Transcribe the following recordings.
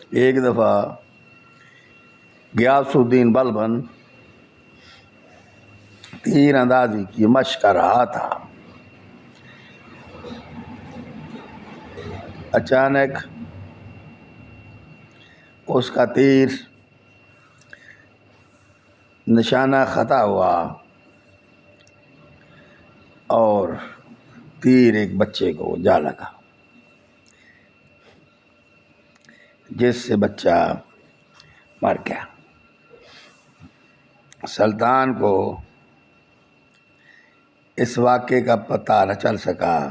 ایک دفعہ غیاث الدین بلبن تیر اندازی کی مشق کر رہا تھا۔ اچانک اس کا تیر نشانہ خطا ہوا اور تیر ایک بچے کو جا لگا، جس سے بچہ مر گیا۔ سلطان کو اس واقعے کا پتہ نہ چل سکا۔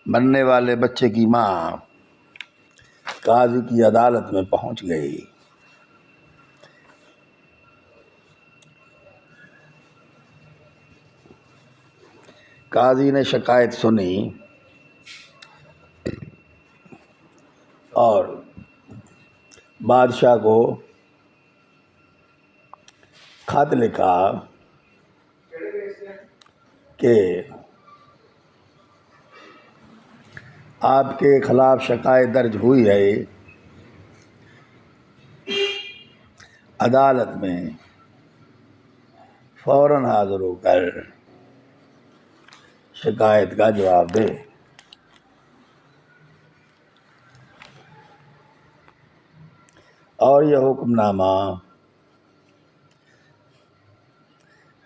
مرنے والے بچے کی ماں قاضی کی عدالت میں پہنچ گئی۔ قاضی نے شکایت سنی اور بادشاہ کو خط لکھا کہ آپ کے خلاف شکایت درج ہوئی ہے، عدالت میں فوراً حاضر ہو کر شکایت کا جواب دے۔ اور یہ حکم نامہ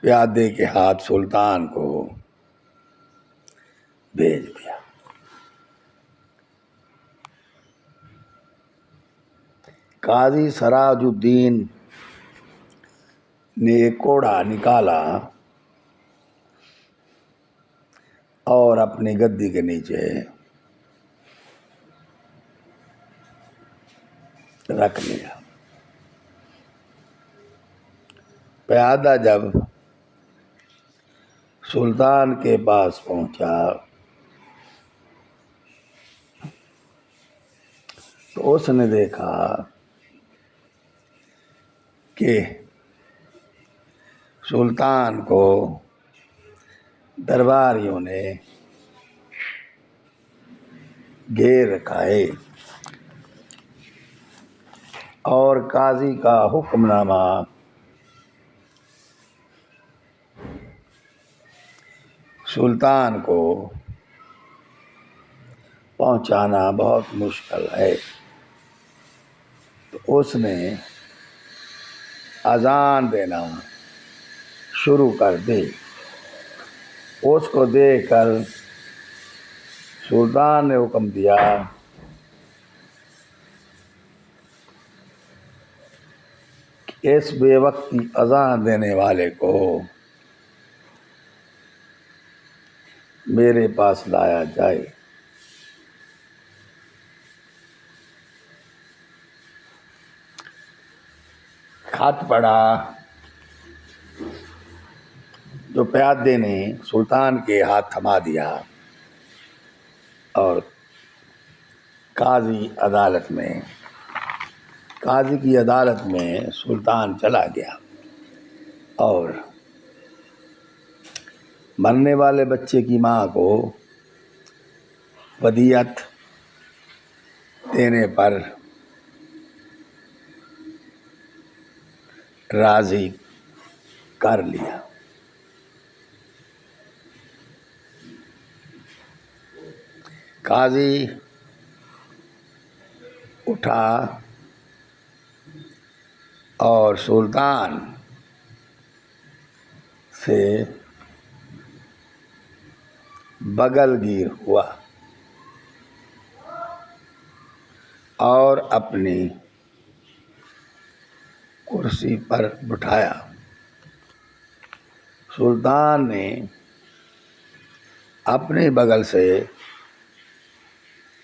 پیادے کے ہاتھ سلطان کو بھیج دیا۔ قاضی سراج الدین نے ایک کوڑا نکالا اور اپنی گدی کے نیچے رکھ لیا۔ پیادہ جب سلطان کے پاس پہنچا تو اس نے دیکھا کہ سلطان کو درباریوں نے گھیر رکھا ہے اور قاضی کا حکم نامہ سلطان کو پہنچانا بہت مشکل ہے۔ تو اس نے اذان دینا شروع کر دی۔ اس کو دیکھ کر سلطان نے حکم دیا کہ اس بے وقتی اذان دینے والے کو میرے پاس لایا جائے۔ خط پڑھا جو پیادے نے سلطان کے ہاتھ تھما دیا اور قاضی کی عدالت میں سلطان چلا گیا اور مرنے والے بچے کی ماں کو ودیعت دینے پر راضی کر لیا۔ قاضی اٹھا اور سلطان سے بغل گیر ہوا اور اپنی کرسی پر بٹھایا۔ سلطان نے اپنے بغل سے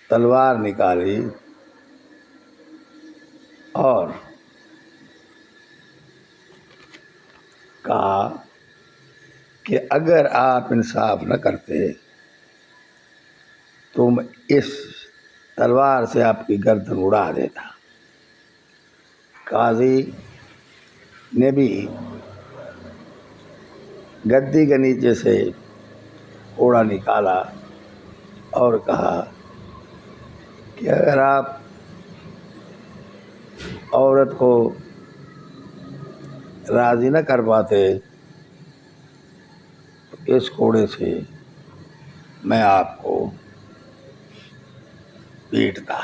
تلوار نکالی اور کہا کہ اگر آپ انصاف نہ کرتے تو میں اس تلوار سے آپ کی گردن اڑا دیتا۔ قاضی نے بھی گدی کے نیچے سے کوڑا نکالا اور کہا کہ اگر آپ عورت کو راضی نہ کر پاتے تو اس کوڑے سے میں آپ کو پیٹتا.